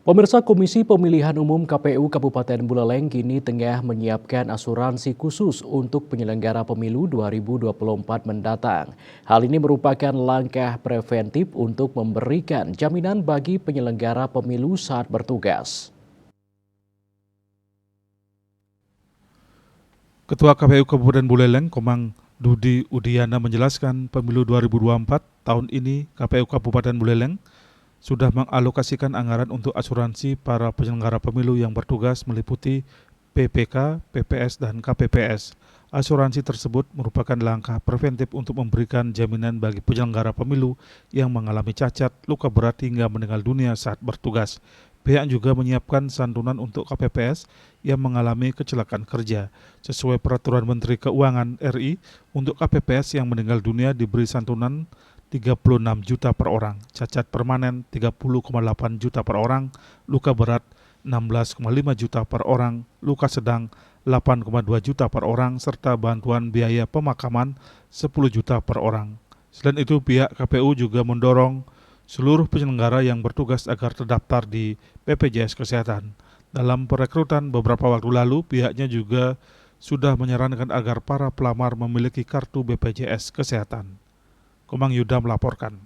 Pemirsa Komisi Pemilihan Umum KPU Kabupaten Buleleng kini tengah menyiapkan asuransi khusus untuk penyelenggara pemilu 2024 mendatang. Hal ini merupakan langkah preventif untuk memberikan jaminan bagi penyelenggara pemilu saat bertugas. Ketua KPU Kabupaten Buleleng, Komang Dudi Udiana menjelaskan pemilu 2024 tahun ini KPU Kabupaten Buleleng sudah mengalokasikan anggaran untuk asuransi para penyelenggara pemilu yang bertugas meliputi PPK, PPS, dan KPPS. Asuransi tersebut merupakan langkah preventif untuk memberikan jaminan bagi penyelenggara pemilu yang mengalami cacat, luka berat hingga meninggal dunia saat bertugas. Pihak juga menyiapkan santunan untuk KPPS yang mengalami kecelakaan kerja. Sesuai Peraturan Menteri Keuangan RI, untuk KPPS yang meninggal dunia diberi santunan 36 juta per orang, cacat permanen 30,8 juta per orang, luka berat 16,5 juta per orang, luka sedang 8,2 juta per orang, serta bantuan biaya pemakaman 10 juta per orang. Selain itu, pihak KPU juga mendorong seluruh penyelenggara yang bertugas agar terdaftar di BPJS Kesehatan. Dalam perekrutan beberapa waktu lalu, pihaknya juga sudah menyarankan agar para pelamar memiliki kartu BPJS Kesehatan. Komang Yuda melaporkan.